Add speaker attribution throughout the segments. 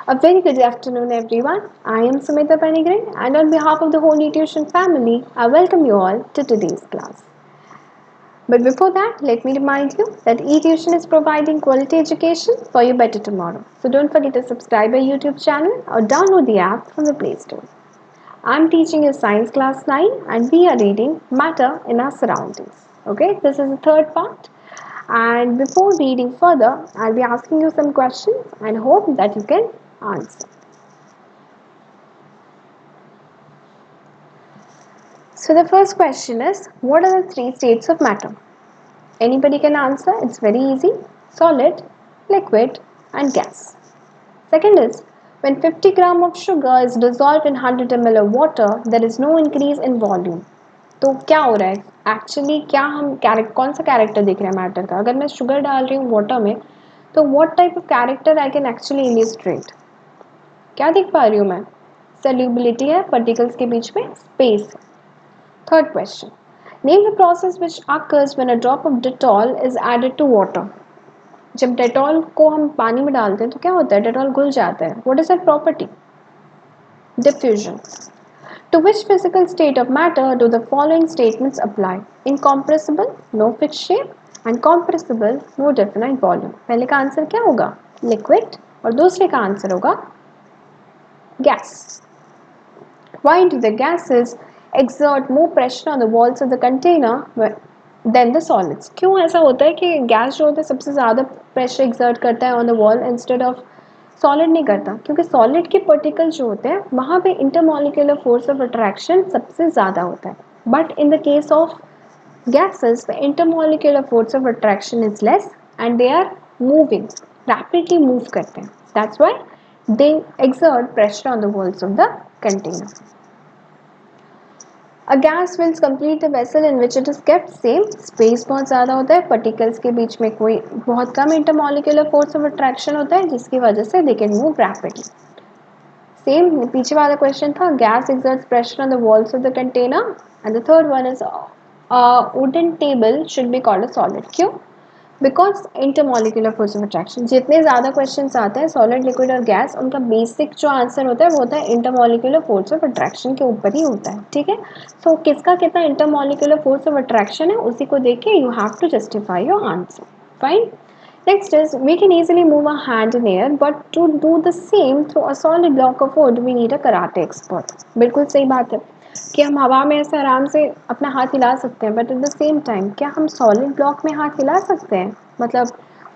Speaker 1: A very good afternoon, everyone. I am Sumita Panigre, and on behalf of the whole Nutrition family, I welcome you all to today's class. But before that, let me remind you that eTution is providing quality education for your better tomorrow. So don't forget to subscribe our YouTube channel or download the app from the Play Store. I'm teaching you Science Class 9 and we are reading Matter in Our Surroundings. Okay, this is the third part. And before reading further, I'll be asking you some questions and hope that you can answer. So the first question is, what are the three states of matter? Anybody can answer, it's very easy. Solid, liquid and gas. Second is, when 50 gram of sugar is dissolved in 100 ml of water, there is no increase in volume. तो क्या हो रहा है actually, क्या हम कौन सा character देख रहे हैं मैटर का? अगर मैं शुगर डाल रही हूँ वाटर में, तो what type of character I can actually illustrate? क्या देख पा रही हूँ मैं? सॉल्युबिलिटी है, पार्टिकल्स के बीच में स्पेस है. Third question. Name the process which occurs when a drop of Dettol is added to water. जब डेटॉल को हम पानी में डालते हैं तो क्या होता है? डेटॉल घुल जाता है. What is that property? Diffusion. To which physical state of matter do the following statements apply? Incompressible, no fixed shape, and compressible, no definite volume. पहले का आंसर क्या होगा? Liquid. और दूसरे का आंसर होगा gas. Why do the gases exert more pressure on the walls of the container than the solids? क्यों ऐसा होता है कि गैस जो होता है सबसे ज़्यादा प्रेशर एक्सर्ट करता है on the wall instead of solid नहीं करता? क्योंकि सॉलिड के पार्टिकल जो होते हैं वहाँ पे इंटरमॉलिक्यूलर फोर्स ऑफ अट्रैक्शन सबसे ज़्यादा होता है. But in the case of gases, the intermolecular force of attraction is less and they are moving, rapidly move करते हैं. That's why they exert pressure on the walls of the container. A gas will complete the vessel in which it is kept. Same, space बहुत ज़्यादा होता है, particles के बीच में कोई बहुत कम intermolecular force of attraction होता है जिसकी वजह से they can move rapidly. Same, पीछे वाला question था, gas exerts pressure on the walls of the container, and the third one is a wooden table should be called a solid. क्यों? Because intermolecular force of attraction. जितने ज़्यादा question आते हैं solid, liquid और gas, उनका basic जो answer होता है वो होता है इंटरमोलिकुलर फोर्स ऑफ अट्रैक्शन के ऊपर ही होता है. ठीक है, सो किसका कितना इंटरमोलिकुलर फोर्स ऑफ अट्रैक्शन है उसी को देख के you have to justify your answer. Fine. Next is, we can easily move our hand in air, but to do the same through a solid block of wood, we need a karate expert. बिल्कुल सही बात है कि हम हवा में ऐसे आराम से अपना हाथ हिला सकते हैं, but at the same time क्या हम सॉलिड ब्लॉक में हाथ हिला सकते हैं? मतलब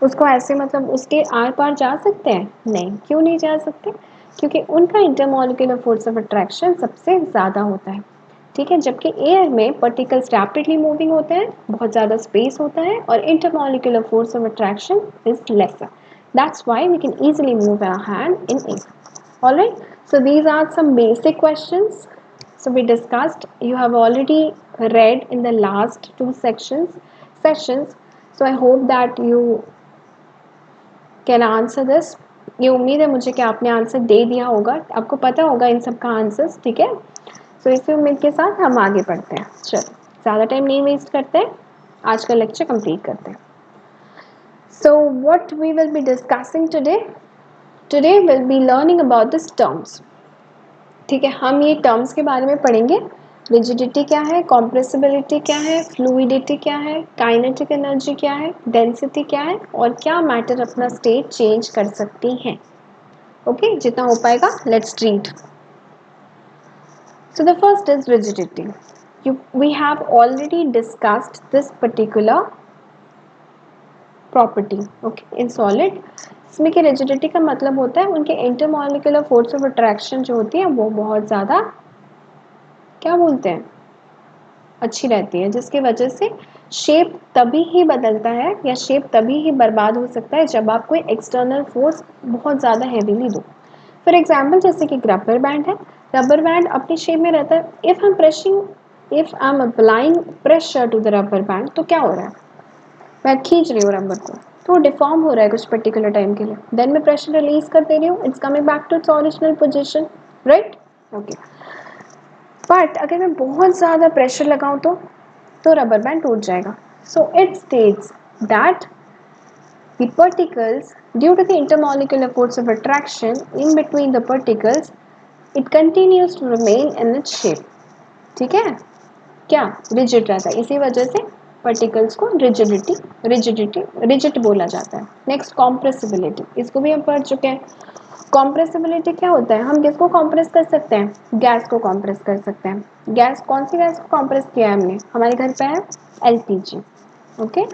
Speaker 1: उसको ऐसे, मतलब उसके आर पार जा सकते हैं? नहीं. क्यों नहीं जा सकते? क्योंकि उनका इंटरमोलिकुलर फोर्स ऑफ अट्रैक्शन सबसे ज़्यादा होता है. ठीक है, जबकि एयर में पार्टिकल्स रैपिडली मूविंग होते हैं, बहुत ज़्यादा स्पेस होता है और intermolecular force of attraction is lesser. That's why we can easily move our hand in air. Alright, so these are some basic questions. So we discussed, you have already read in the last two sessions, so I hope that you can answer this. ये उम्मीद है मुझे कि आपने answer दे दिया होगा, आपको पता होगा इन सब का आंसर्स. ठीक है, सो इसी उम्मीद के साथ हम आगे बढ़ते हैं. चलो, ज़्यादा टाइम नहीं वेस्ट करते हैं, आज का लेक्चर कंप्लीट करते हैं. So what we will be discussing today will be learning about this terms. ठीक है, हम ये टर्म्स के बारे में पढ़ेंगे. रिजिडिटी क्या है, कॉम्प्रेसिबिलिटी क्या है, फ्लूइडिटी क्या है, काइनेटिक एनर्जी क्या है, डेंसिटी क्या है और क्या मैटर अपना स्टेट चेंज कर सकती हैं. ओके, जितना हो पाएगा. Let's read. So the first is rigidity. We have already discussed this particular property. Okay, in solid, इसमें की rigidity का मतलब होता है उनके intermolecular force of attraction जो होती है वो बहुत ज़्यादा, क्या बोलते हैं, अच्छी रहती है, जिसकी वजह से शेप तभी ही बदलता है या शेप तभी ही बर्बाद हो सकता है जब आप कोई एक्सटर्नल फोर्स बहुत ज़्यादा हैवीली दो. फॉर एग्जाम्पल, जैसे कि रबर बैंड है, रबर बैंड अपनी शेप में रहता है. If I am applying pressure to the rubber band, तो क्या हो रहा है? मैं खींच रही हूँ रबर को, तो डिफॉर्म हो रहा है कुछ पर्टिकुलर टाइम के लिए. देन मैं प्रेशर रिलीज कर दे रही हूँ, it's coming back to its original position. Right. Okay, but अगर मैं बहुत ज़्यादा प्रेशर लगाऊँ तो रबर बैंड टूट जाएगा. So it states that the particles due to the intermolecular force of attraction in between the particles it continues to remain in its shape. ठीक है, क्या रिजिड रहता है, इसी वजह से पार्टिकल्स को रिजिड बोला जाता है। नेक्स्ट कॉम्प्रेसिबिलिटी, इसको भी हम पढ़ चुके हैं। कॉम्प्रेसिबिलिटी क्या होता है, हम किसको कॉम्प्रेस कर सकते हैं, गैस को कॉम्प्रेस कर सकते हैं। गैस, कौन सी गैस को कॉम्प्रेस किया है हमने, हमारे घर पे है एलपीजी। ओके,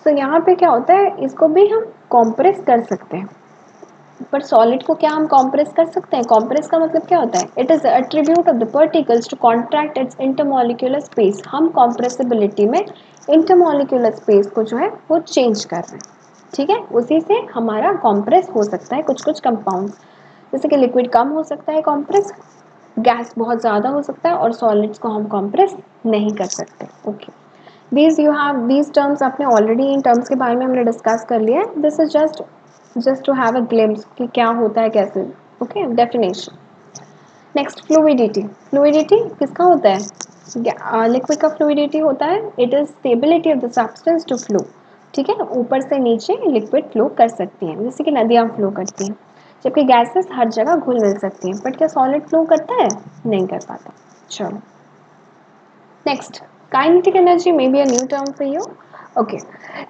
Speaker 1: तो यहाँ पे क्या होता है, इसको भी हम कॉम्प्रेस कर सकते हैं। पर सॉलिड को क्या हम कॉम्प्रेस कर सकते हैं, कॉम्प्रेस का मतलब क्या होता है, it is attribute of the particles to contract its intermolecular space. हम कॉम्प्रेसिबिलिटी में इंटरमॉलिक्यूलर स्पेस को जो है वो चेंज कर रहे हैं। ठीक है, उसी से हमारा कॉम्प्रेस हो सकता है कुछ कुछ कंपाउंड, जैसे कि लिक्विड कम हो सकता है कॉम्प्रेस, गैस बहुत ज़्यादा हो सकता है, और सॉलिड्स को हम कॉम्प्रेस नहीं कर सकते। ओके, दीज टर्म्स आपने ऑलरेडी, इन टर्म्स के बारे में हमने डिस्कस कर लिया है। This is just to have a glimpse कि क्या होता है कैसे। Okay, definition. Next fluidity, fluidity किसका होता है, लिक्विड का फ्लूइडिटी होता है, it is stability of the substance to flow. ठीक है, ऊपर से नीचे लिक्विड फ्लो कर सकती हैं, जैसे कि नदियाँ फ्लो करती हैं, जबकि गैसेस हर जगह घुल मिल सकती हैं। बट क्या सॉलिड फ्लो करता है, नहीं कर पाता। चलो next, kinetic energy may be a new term for you. Okay,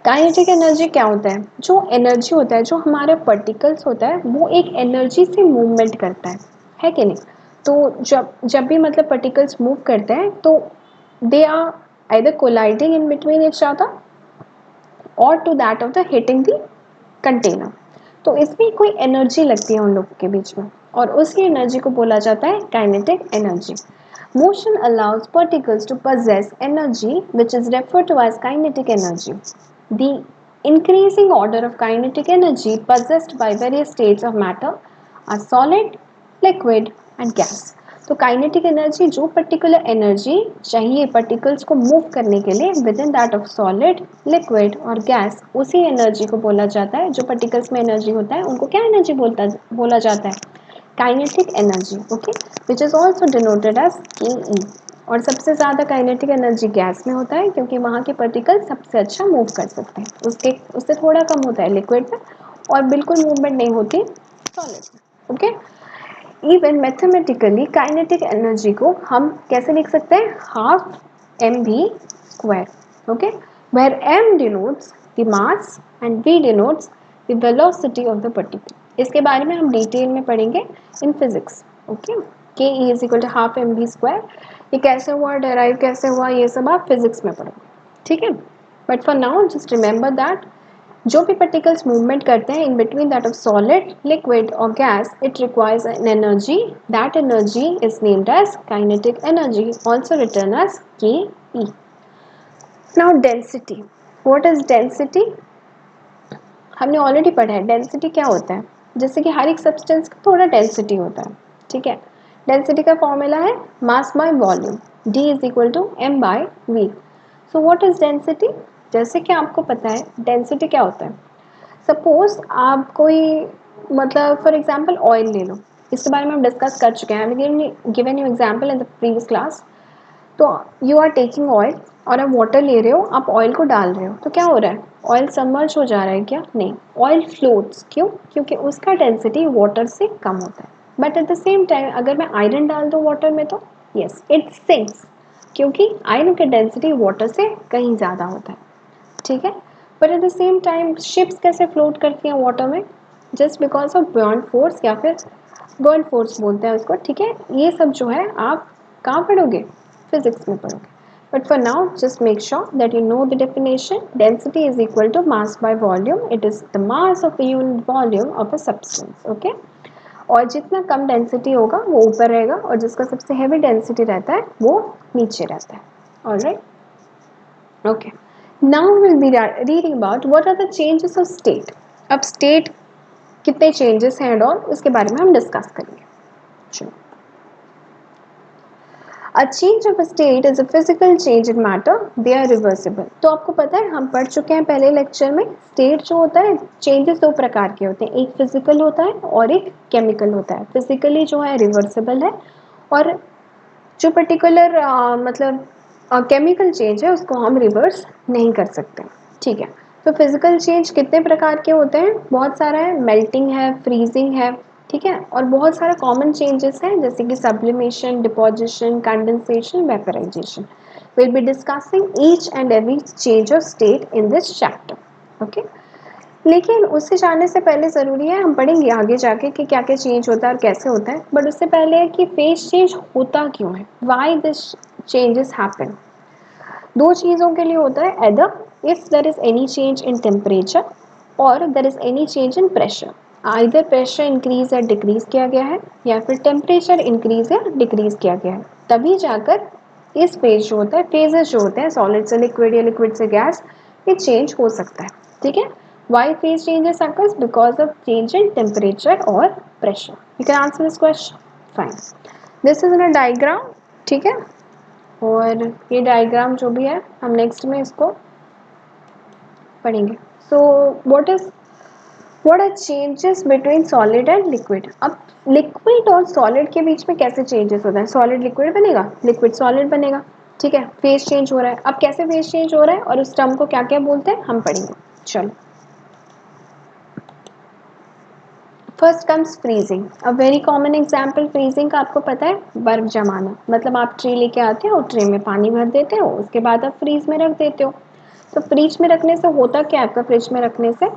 Speaker 1: kinetic energy क्या होता है, जो एनर्जी होता है, जो हमारे पार्टिकल्स होता है, वो एक एनर्जी से मूवमेंट करता है कि नहीं। तो जब जब भी मतलब पार्टिकल्स मूव करते हैं तो they are either colliding in between each other और to that of the hitting the container. तो इसमें कोई एनर्जी लगती है उन लोगों के बीच में, और उसी एनर्जी को बोला जाता है kinetic energy. Motion allows particles to possess energy which is referred to as kinetic energy. The increasing order of kinetic energy possessed by various states of matter are solid, liquid and gas. तो kinetic energy, जो particular energy चाहिए particles को move करने के लिए with in that of solid, liquid और gas, उसी energy को बोला जाता है। जो पार्टिकल्स में एनर्जी होता है उनको क्या एनर्जी बोला जाता है, kinetic energy. Okay, which is also denoted as K. और सबसे ज़्यादा काइनेटिक एनर्जी गैस में होता है, क्योंकि वहाँ के पार्टिकल सबसे अच्छा मूव कर सकते हैं। उससे थोड़ा कम होता है लिक्विड में, और बिल्कुल मूवमेंट नहीं होती सॉलिड में। Okay, even mathematically kinetic energy को हम कैसे लिख सकते हैं, half m v square. Okay, where m denotes the mass and v denotes the velocity of the particle. इसके बारे में हम डिटेल में पढ़ेंगे इन physics. Okay, K E is equal to half m v square, ये कैसे हुआ, डेराइव कैसे हुआ, ये सब आप फिजिक्स में पढ़ोगे। ठीक है, but for now just remember that जो भी पार्टिकल्स मूवमेंट करते हैं in between that of solid, liquid और gas, it requires an energy, that energy is named as kinetic energy, also written as K E. Now density, what is density, हमने already पढ़ा है density क्या होता है। जैसे कि हर एक सब्सटेंस का थोड़ा डेंसिटी होता है। ठीक है, डेंसिटी का फॉर्मूला है mass by volume, D is equal to m by v। So what is density, जैसे कि आपको पता है डेंसिटी क्या होता है। सपोज आप कोई, मतलब फॉर एग्जांपल ऑयल ले लो, इसके बारे में हम डिस्कस कर चुके हैं, given you example in the previous class. तो यू आर टेकिंग ऑयल और आप वाटर ले रहे हो, आप ऑयल को डाल रहे हो, तो क्या हो रहा है, ऑयल सबमर्ज हो जा रहा है क्या, नहीं, ऑयल फ्लोट्स। क्यों, क्योंकि उसका डेंसिटी वाटर से कम होता है। But at the same time अगर मैं आयरन डाल दूँ वाटर में तो यस इट सिंक्स, क्योंकि आयरन की डेंसिटी वाटर से कहीं ज़्यादा होता है। ठीक है, but at the same time ships कैसे फ्लोट करती हैं वाटर में, just because of bond force, या फिर बॉन्ड फोर्स बोलते हैं उसको। ठीक है, ये सब जो है आप कहाँ पढ़ोगे, फिजिक्स में पढ़ोगे। But for now just make sure that you know the definition, density is equal to mass by volume, it is the mass of a unit volume of a substance. Okay, और जितना कम density होगा वो ऊपर रहेगा, और जिसका सबसे heavy density रहता है वो नीचे रहता है। Alright, okay, now we'll be reading about what are the changes of state. अब state कितने changes हैं and all, उसके बारे में हम discuss करेंगे। चलो, a change of a state is a physical change in matter, they are reversible। तो आपको पता है, हम पढ़ चुके हैं पहले लेक्चर में, state जो होता है, changes दो प्रकार के होते हैं, एक physical होता है और एक chemical होता है। physically जो है reversible है, और जो पर्टिकुलर मतलब केमिकल चेंज है उसको हम रिवर्स नहीं कर सकते। ठीक है, तो फिजिकल चेंज कितने प्रकार के होते हैं? बहुत सारा है, मेल्टिंग है, फ्रीजिंग है, ठीक है, और बहुत सारा कॉमन चेंजेस हैं जैसे कि sublimation, deposition, condensation, vaporization. Will be discussing each and every change of state in this chapter. Okay, लेकिन उससे जाने से पहले ज़रूरी है, हम पढ़ेंगे आगे जाके कि क्या क्या चेंज होता है और कैसे होता है, बट उससे पहले है कि फेज चेंज होता क्यों है, वाई दिस चेंजेस हैपन. दो चीज़ों के लिए होता है, either if there is any change in temperature और there is any change in pressure. Either pressure increase या डिक्रीज किया गया है या फिर टेम्परेचर इंक्रीज या डिक्रीज किया गया है, तभी जाकर इस फेज जो होता है, फेजेस जो होते हैं सॉलिड से लिक्विड या लिक्विड से गैस, ये चेंज हो सकता है. ठीक है, why phase changes occurs because of change in temperature और pressure. You can answer this question. Fine, this is in a diagram. ठीक है, और ये डायग्राम जो भी है हम नेक्स्ट में इसको पढ़ेंगे. So what are changes between solid and liquid. अब लिक्विड और सॉलिड के बीच में कैसे चेंजेस होता है? सॉलिड लिक्विड बनेगा, लिक्विड सॉलिड बनेगा. ठीक है, फेज चेंज हो रहा है. अब कैसे फेज चेंज हो रहा है और उस टर्म को क्या क्या बोलते हैं हम पढ़ेंगे. चलो, first comes freezing. A very common example freezing का आपको पता है, बर्फ जमाना. मतलब आप ट्रे लेके आते हो, ट्रे में पानी भर देते हो, उसके बाद आप फ्रीज में रख देते हो. तो फ्रिज में रखने से होता क्या है आपका, फ्रिज में रखने से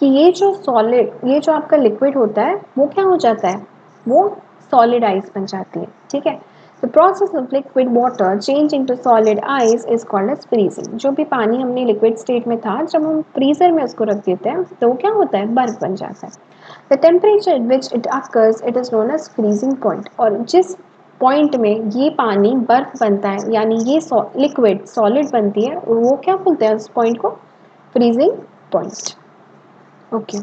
Speaker 1: कि ये जो सॉलिड, ये जो आपका लिक्विड होता है वो क्या हो जाता है, वो सॉलिड आइस बन जाती है. ठीक है, the process of liquid water change into solid ice is called as freezing. जो भी पानी हमने लिक्विड स्टेट में था, जब हम फ्रीजर में उसको रख देते हैं तो वो क्या होता है, बर्फ बन जाता है. The temperature at which it occurs it is known as freezing point. और जिस पॉइंट में ये पानी बर्फ बनता है, यानी ये लिक्विड सॉलिड बनती है, वो क्या बोलते हैं उस पॉइंट को, freezing point. Okay,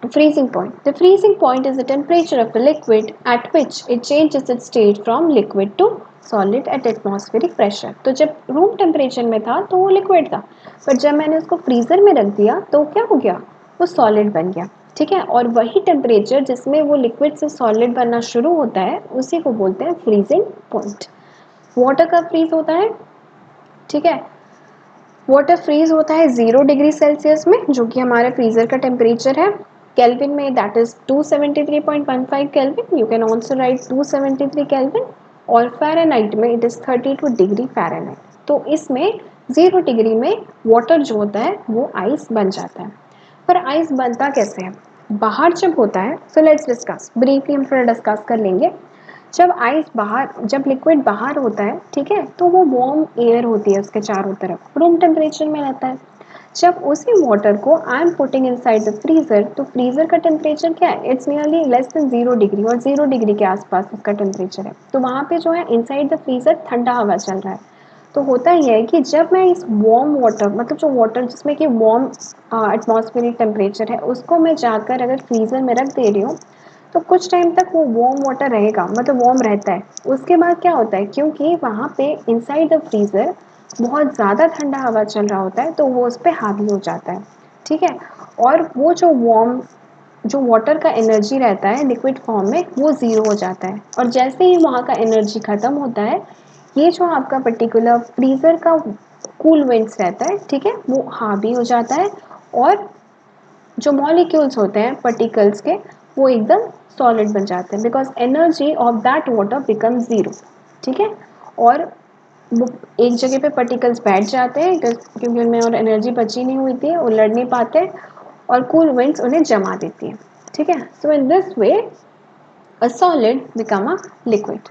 Speaker 1: freezing point. The freezing point is the temperature of the liquid at which it changes its state from liquid to solid at atmospheric pressure. तो जब रूम टेम्परेचर में था तो वो लिक्विड था, पर जब मैंने उसको फ्रीजर में रख दिया तो क्या हो गया, वो सॉलिड बन गया. ठीक है, और वही टेम्परेचर जिसमें वो लिक्विड से सॉलिड बनना शुरू होता है उसी को बोलते हैं फ्रीजिंग पॉइंट. वाटर कब फ्रीज होता है? ठीक है, वाटर फ्रीज होता है 0 डिग्री सेल्सियस में, जो कि हमारे फ्रीजर का टेम्परेचर है. केल्विन में that is 273.15 kelvin. You can also right 273 kelvin. और फ़ारेनहाइट में इट इज 32 डिग्री फ़ारेनहाइट. तो इसमें 0 डिग्री में वाटर जो होता है वो आइस बन जाता है. पर आइस बनता कैसे है, बाहर जब होता है, सो लेट्स डिस्कस ब्रीफली, हम थोड़ा डिस्कस कर लेंगे. जब आइस बाहर, जब लिक्विड बाहर होता है, ठीक है, तो वो वार्म एयर होती है उसके चारों तरफ, रूम टेम्परेचर में रहता है. जब उसी वाटर को I am putting inside the freezer, तो फ्रीजर का टेम्परेचर क्या है, it's nearly less than 0 degree, और 0 डिग्री के आसपास उसका टेम्परेचर है. तो वहाँ पे जो है इनसाइड द फ्रीजर ठंडा हवा चल रहा है. तो होता ही है कि जब मैं इस वार्म वाटर, मतलब जो वाटर जिसमें कि वार्म एटमॉस्फेरिक टेम्परेचर है, उसको मैं जाकर अगर फ्रीजर में रख दे रही हूँ, तो कुछ टाइम तक वो वार्म वाटर रहेगा, मतलब वार्म रहता है. उसके बाद क्या होता है, क्योंकि वहाँ पे इनसाइड द फ्रीज़र बहुत ज़्यादा ठंडा हवा चल रहा होता है, तो वो उस पर हावी हो जाता है. ठीक है, और वो जो वार्म, जो वाटर का एनर्जी रहता है लिक्विड फॉर्म में, वो ज़ीरो हो जाता है. और जैसे ही वहाँ का एनर्जी ख़त्म होता है, ये जो आपका पर्टिकुलर फ्रीज़र का कूल विंड्स रहता है, ठीक है, वो हावी हो जाता है. और जो मॉलिक्यूल्स होते हैं पार्टिकल्स के, वो एकदम सॉलिड बन जाते हैं, because energy of that water become zero. ठीक है, और वो एक जगह पे पार्टिकल्स बैठ जाते हैं क्योंकि उनमें और एनर्जी बची नहीं हुई थी, वो लड़ नहीं पाते, और कूल विंड्स उन्हें जमा देती है. ठीक है, so in this way a solid become a liquid.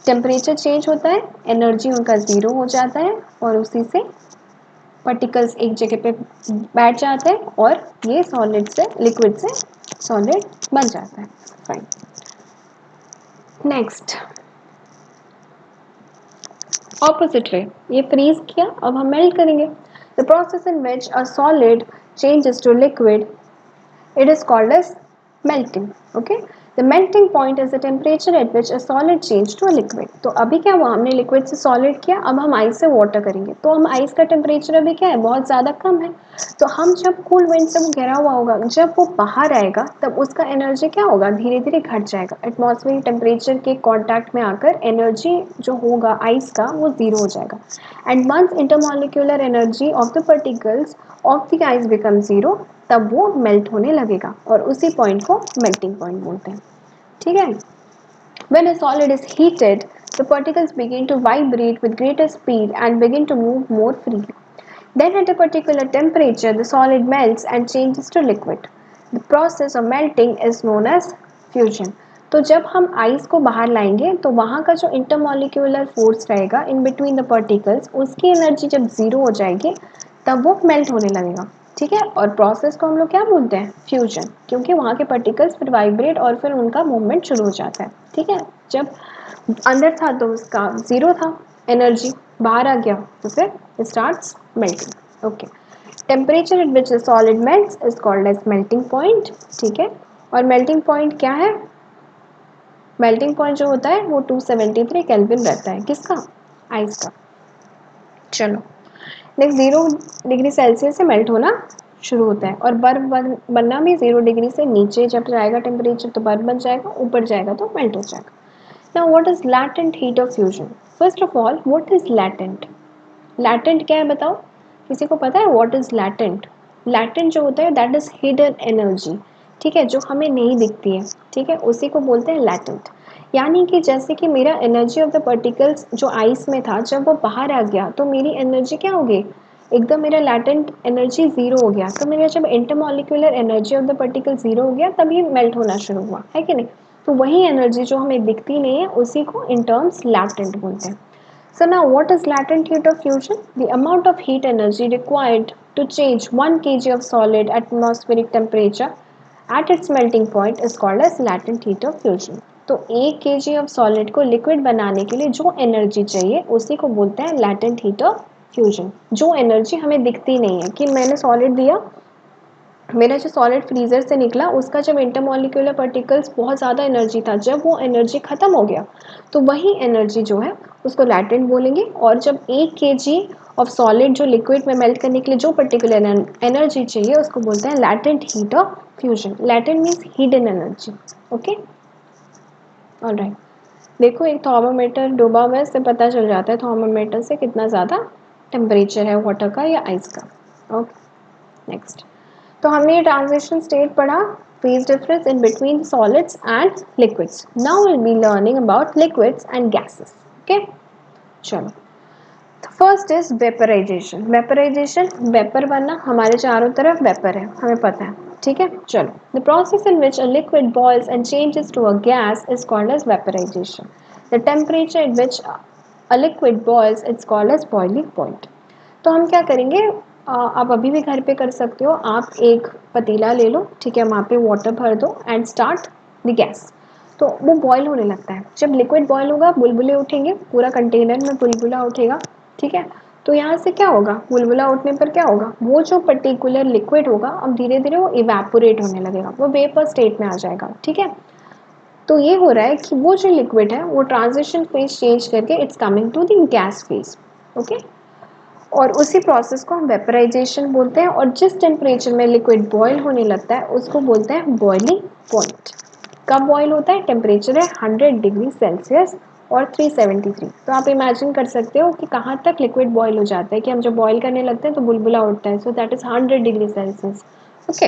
Speaker 1: Temperature change होता है, एनर्जी उनका ज़ीरो हो जाता है, और उसी से पार्टिकल्स एक जगह पे बैठ जाते हैं, और ये सॉलिड से लिक्विड से सॉलिड बन जाता है. Fine, next opposite way. ये फ्रीज किया, अब हम मेल्ट करेंगे. The process in which a solid changes to liquid, it is called as melting. Okay, the melting point is the temperature at which a solid change to a liquid. तो अभी क्या हुआ, हमने liquid से solid किया, अब हम ice से वाटर करेंगे. तो हम आइस का टेम्परेचर अभी क्या है, बहुत ज़्यादा कम है. तो हम जब कूल विंड से वो घिरा हुआ होगा, जब वो बाहर आएगा तब उसका एनर्जी क्या होगा, धीरे धीरे घट जाएगा. एटमॉस्फेरिक टेम्परेचर के कॉन्टैक्ट में आकर एनर्जी जो होगा आइस का, वो ज़ीरो हो जाएगा. And once intermolecular energy of the particles of the ice become zero, तब वो मेल्ट होने लगेगा और उसी पॉइंट को मेल्टिंग पॉइंट बोलते हैं। ठीक है। When a solid is heated, the particles begin to vibrate with greater speed and begin to move more freely. Then, at a particular temperature, the solid melts and changes to liquid. The process of melting is known as fusion. तो जब हम ice को बाहर लाएंगे तो वहाँ का जो इंटरमोलिक्यूलर फोर्स रहेगा इन बिटवीन द पार्टिकल्स, उसकी एनर्जी जब जीरो हो जाएगी तब वो मेल्ट होने लगेगा। ठीक है। और प्रोसेस को हम लोग क्या बोलते हैं? फ्यूजन, क्योंकि वहाँ के पार्टिकल्स फिर वाइब्रेट और फिर उनका मूवमेंट शुरू हो जाता है। ठीक है। जब अंदर था तो उसका जीरो था एनर्जी, बाहर आ गया तो फिर it starts melting. Okay. Temperature at which the solid melts is called as melting point. ठीक है। और melting point क्या है? melting point जो होता है वो 273 केल्विन रहता है। किसका? आइस का। चलो नेक्स्ट, 0 डिग्री सेल्सियस से मेल्ट होना शुरू होता है और बर्फ बनना भी 0 डिग्री से नीचे जब जाएगा टेम्परेचर तो बर्फ बन जाएगा, ऊपर जाएगा तो मेल्ट हो जाएगा। Now what is latent heat of fusion? First of all what is latent? Latent क्या है बताओ? किसी को पता है व्हाट इज लैटेंट? लैटेंट जो होता है दैट इज हिडन एनर्जी। ठीक है, जो हमें नहीं दिखती है। ठीक है, उसी को बोलते हैं लैटेंट। यानी कि जैसे कि मेरा एनर्जी ऑफ द पार्टिकल्स जो आइस में था जब वो बाहर आ गया तो मेरी एनर्जी क्या हो गई? एकदम मेरा लैटेंट एनर्जी जीरो हो गया। तो मेरा जब intermolecular energy of the particle zero हो गया तभी मेल्ट होना शुरू हुआ, है कि नहीं? तो वही एनर्जी जो हमें दिखती नहीं है उसी को इन टर्म्स लैटेंट बोलते हैं। So now what is latent heat of fusion? The amount of heat energy required to change 1 kg of solid atmospheric temperature at its melting point is called as latent heat of fusion. तो 1 kg of solid को liquid बनाने के लिए जो energy चाहिए उसी को बोलते हैं latent heat of fusion. जो energy हमें दिखती नहीं है कि मैंने solid दिया, मेरा जो सॉलिड फ्रीजर से निकला उसका जब इंटरमोलिकुलर पार्टिकल्स बहुत ज़्यादा एनर्जी था, जब वो एनर्जी ख़त्म हो गया तो वही एनर्जी जो है उसको लैटेंट बोलेंगे। और जब 1 kg ऑफ सॉलिड जो लिक्विड में मेल्ट करने के लिए जो पर्टिकुलर एनर्जी चाहिए उसको बोलते हैं latent heat of fusion. Latent means hidden energy. Okay, alright. देखो एक थर्मोमीटर डूबा हुआ है, इससे पता चल जाता है थर्मोमीटर से कितना ज़्यादा टेम्परेचर है वाटर का या आइस का। Okay, next. तो हमने ये ट्रांजिशन स्टेट पढ़ा, phase difference in between solids and liquids. Now will be learning about liquids and gases. Okay, चलो। First is vaporisation. Vaporisation, vapour बनना, हमारे चारों तरफ वेपर है, हमें पता है। ठीक है, चलो। The process in which a liquid boils and changes to a gas is called as vaporization. The temperature in which a liquid boils it's called as boiling point. तो हम क्या करेंगे, आप अभी भी घर पे कर सकते हो। आप एक पतीला ले लो, ठीक है, वहाँ पे वाटर भर दो एंड स्टार्ट द गैस। तो वो बॉयल होने लगता है। जब लिक्विड बॉयल होगा बुलबुले उठेंगे, पूरा कंटेनर में बुलबुला उठेगा। ठीक है, तो यहाँ से क्या होगा, बुलबुला उठने पर क्या होगा, वो जो पर्टिकुलर लिक्विड होगा अब धीरे धीरे वो इवेपोरेट होने लगेगा, वो वेपर स्टेट में आ जाएगा। ठीक है, तो ये हो रहा है कि वो जो लिक्विड है वो ट्रांजिशन फेज चेंज करके it's coming to the gas phase. Okay, और उसी प्रोसेस को हम वेपराइजेशन बोलते हैं। और जिस टेम्परेचर में लिक्विड बॉयल होने लगता है उसको बोलते हैं बॉइलिंग पॉइंट। कब बॉयल होता है? टेम्परेचर है 100 डिग्री सेल्सियस और 373। तो आप इमेजिन कर सकते हो कि कहाँ तक लिक्विड बॉयल हो जाता है, कि हम जब बॉयल करने लगते हैं तो बुलबुला उठता है। So that is 100 degree Celsius. Okay,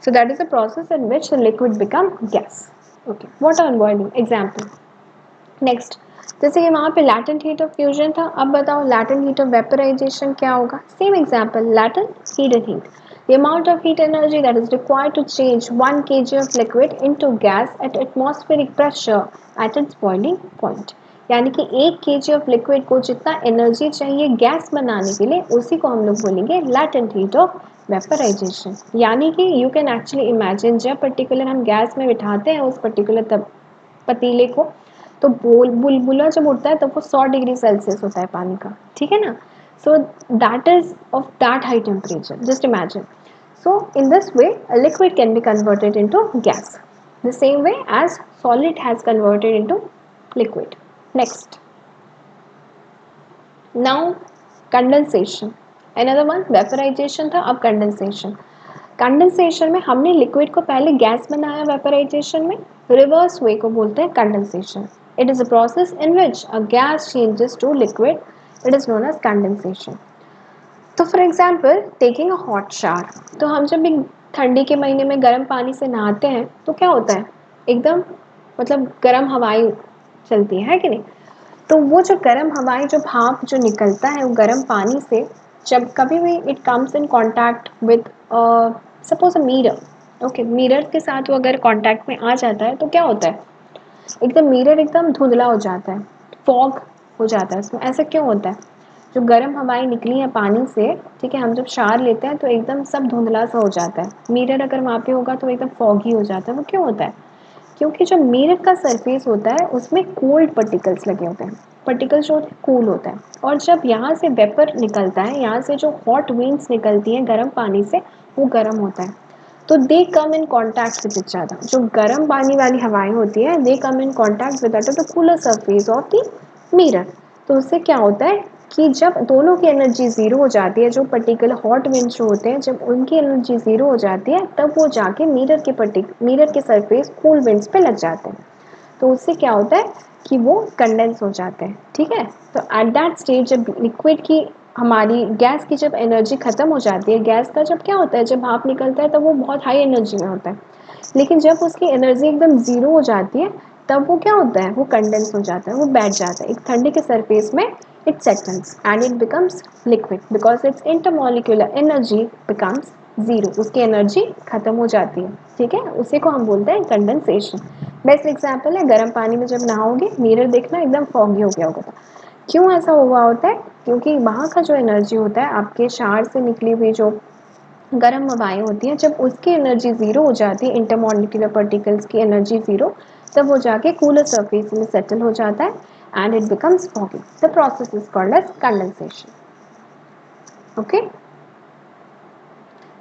Speaker 1: so that is the process in which the liquid become gas. Okay, water on boiling example. Next, जैसे कि वहाँ पे लैटेंट हीट ऑफ फ्यूजन था, अब बताओ लैटेंट हीट ऑफ वेपराइजेशन क्या होगा? Same example, latent heated heat, the amount of heat energy that is required to change 1 kg of liquid into gas at atmospheric pressure at its boiling point। यानी कि 1 kg of liquid को जितना energy चाहिए gas बनाने के लिए उसी को हम लोग बोलेंगे लैटेंट हीट ऑफ वेपराइजेशन। यानी कि यू कैन एक्चुअली इमेजिन जब पर्टिकुलर हम गैस में बिठाते हैं उस पर्टिकुलर पतीले को, तो बुलबुला जब उठता है तब वो 100 डिग्री सेल्सियस होता है पानी का। ठीक है ना? So that is of that high temperature, just imagine. So in this way a liquid can be converted into gas the same way as solid has converted into liquid. Next, now condensation, another one vaporization था, अब condensation। Condensation में हमने liquid को पहले gas बनाया, vaporisation में reverse way को बोलते हैं condensation. It is a process in which a gas changes to liquid, it is known as condensation. तो for example taking a hot shower, तो हम जब एक ठंडी के महीने में गर्म पानी से नहाते हैं तो क्या होता है, एकदम मतलब गर्म हवाएं चलती है कि नहीं। तो वो जो गर्म हवाएं, जो भाप जो निकलता है वो गर्म पानी से, जब कभी भी it comes in contact with suppose a mirror, okay, mirror के साथ वो अगर कांटेक्ट में आ जाता है तो क्या होता है, एकदम मिरर एकदम धुंधला हो जाता है, फॉग हो जाता है उसमें। ऐसा क्यों होता है, जो गर्म हवाएं निकली हैं पानी से, ठीक है, हम जब शावर लेते हैं तो एकदम सब धुंधला सा हो जाता है, मिरर अगर वहाँ पे होगा तो एकदम फॉगी हो जाता है। वो क्यों होता है, क्योंकि जो मिरर का सरफेस होता है उसमें कोल्ड पार्टिकल्स लगे होते हैं, पार्टिकल्स जो होते हैं कूल होता है। और जब यहाँ से वेपर निकलता है, यहाँ से जो हॉट विंड्स निकलती हैं गर्म पानी से, वो गर्म होता है, तो they come in contact with each other. जो गर्म पानी वाली हवाएं होती है, they come in contact with the cooler surface of the mirror. तो उससे क्या होता है कि जब दोनों की एनर्जी ज़ीरो हो जाती है, जो पर्टिकुलर हॉट विंड्स जो होते हैं जब उनकी एनर्जी ज़ीरो हो जाती है, तब वो जाके मिरर के सरफेस कूल विंड्स पे लग जाते हैं। तो उससे क्या होता है कि वो कंडेंस हो जाते हैं, ठीक है। तो एट दैट स्टेज जब लिक्विड की, हमारी गैस की जब एनर्जी ख़त्म हो जाती है, गैस का जब क्या होता है, जब भाप निकलता है तब वो बहुत हाई एनर्जी में होता है, लेकिन जब उसकी एनर्जी एकदम ज़ीरो हो जाती है तब वो क्या होता है, वो कंडेंस हो जाता है, वो बैठ जाता है एक ठंडे के सरफेस में, it settles and it becomes liquid because it's intermolecular energy becomes zero, उसकी एनर्जी खत्म हो जाती है, ठीक है। उसी को हम बोलते हैं कंडेंसेशन। बेस्ट एग्जाम्पल है, गर्म पानी में जब नहाओगे मिरर देखना एकदम फॉगी हो गया होगा। क्यों ऐसा हुआ होता है, क्योंकि वहाँ का जो एनर्जी होता है, आपके शार से निकली हुई जो गर्म हवाएं होती हैं, जब उसकी एनर्जी ज़ीरो हो जाती है, इंटरमोलिकुलर पार्टिकल्स की एनर्जी ज़ीरो, तब वो जाके कूलर सरफेस में सेटल हो जाता है and it becomes foggy. The process is called as condensation. Okay,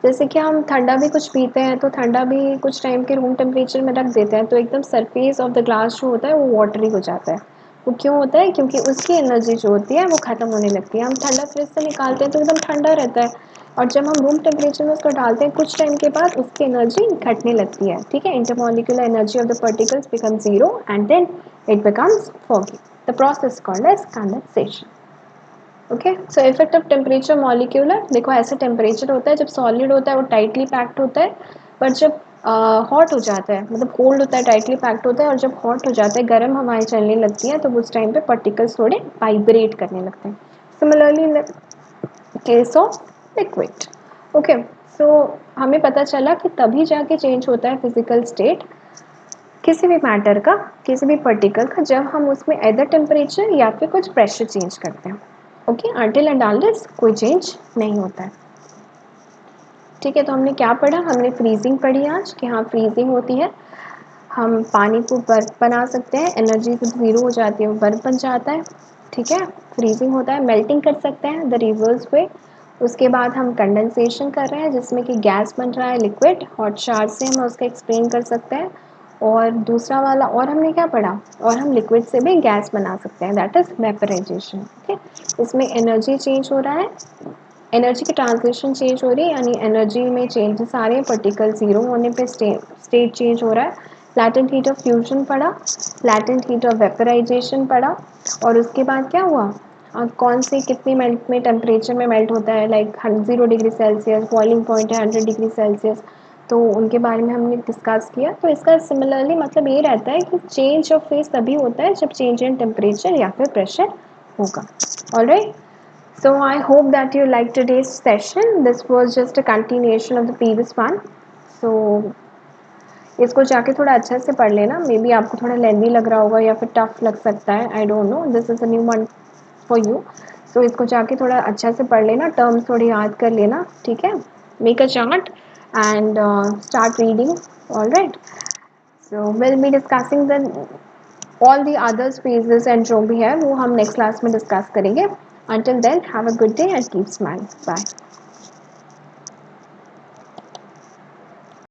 Speaker 1: जैसे कि हम ठंडा भी कुछ पीते हैं तो ठंडा भी कुछ टाइम के रूम टेम्परेचर में रख देते हैं तो एकदम सरफेस ऑफ द ग्लास जो होता है वो वाटरी हो जाता है। वो क्यों होता है, क्योंकि उसकी एनर्जी जो होती है वो ख़त्म होने लगती है। हम ठंडा फ्रिज से निकालते हैं तो एकदम ठंडा रहता है, और जब हम रूम टेम्परेचर में उसको डालते हैं कुछ टाइम के बाद उसकी एनर्जी घटने लगती है, ठीक है। Intermolecular energy of the particles become zero and then it becomes foggy. The process called as condensation. Okay, so effect of temperature molecular, देखो ऐसे टेम्परेचर होता है जब सॉलिड होता है वो टाइटली पैक्ड होता है, पर जब हॉट हो जाता है, मतलब कोल्ड होता है टाइटली पैक्ड होता है, और जब हॉट हो जाता है गर्म हवाएं चलने लगती हैं तो उस टाइम पे पार्टिकल्स थोड़े वाइब्रेट करने लगते हैं। Similarly in case of liquid. Okay, so हमें पता चला कि तभी जाके चेंज होता है फिजिकल स्टेट किसी भी मैटर का, किसी भी पार्टिकल का, जब हम उसमें एदर टेम्परेचर या फिर कुछ प्रेशर चेंज करते हैं। ओके, अंटिल एंड अनलेस कोई चेंज नहीं होता है, ठीक है। तो हमने क्या पढ़ा, हमने फ्रीजिंग पढ़ी आज कि हाँ फ्रीजिंग होती है, हम पानी को बर्फ बना सकते हैं, एनर्जी जब ज़ीरो हो जाती है वो बर्फ बन जाता है, ठीक है। फ्रीजिंग होता है, मेल्टिंग कर सकते हैं द रिवर्स वे। उसके बाद हम कंडेंसेशन कर रहे हैं जिसमें कि गैस बन रहा है लिक्विड, हॉट शावर से हम उसका एक्सप्लेन कर सकते हैं। और दूसरा वाला, और हमने क्या पढ़ा, और हम लिक्विड से भी गैस बना सकते हैं, दैट इज वेपराइजेशन। ओके, इसमें एनर्जी चेंज हो रहा है, एनर्जी की ट्रांसलेशन चेंज हो रही है, यानी एनर्जी में चेंजेस आ रहे हैं, पार्टिकल जीरो होने पे स्टेट चेंज हो रहा है। लैटेंट हीट ऑफ फ्यूजन पढ़ा, लैटेंट हीट ऑफ वेपराइजेशन पढ़ा, और उसके बाद क्या हुआ, कौन से कितनी मेल्ट में टेम्परेचर में मेल्ट होता है, like 0 degree Celsius, boiling point है 100 डिग्री सेल्सियस, तो उनके बारे में हमने डिस्कस किया। तो इसका सिमिलरली मतलब ये रहता है कि चेंज ऑफ फेस तभी होता है जब चेंज इन टेम्परेचर या फिर प्रेशर होगा। Alright, so I hope that you liked today's session. This was just a continuation of the previous one. So इसको जाके थोड़ा अच्छे से पढ़ लेना, मे बी आपको थोड़ा लेंदी लग रहा होगा या फिर टफ लग सकता है, I don't know, this is a new one for you. So इसको जाके थोड़ा अच्छा से पढ़ लेना, टर्म्स थोड़ी याद कर लेना, ठीक है। Make a chart and start reading. All right, so will be discussing the all the others phases and जो भी है वो हम नेक्स्ट क्लास में डिस्कस करेंगे। Until then have a good day and keep smiling. Bye.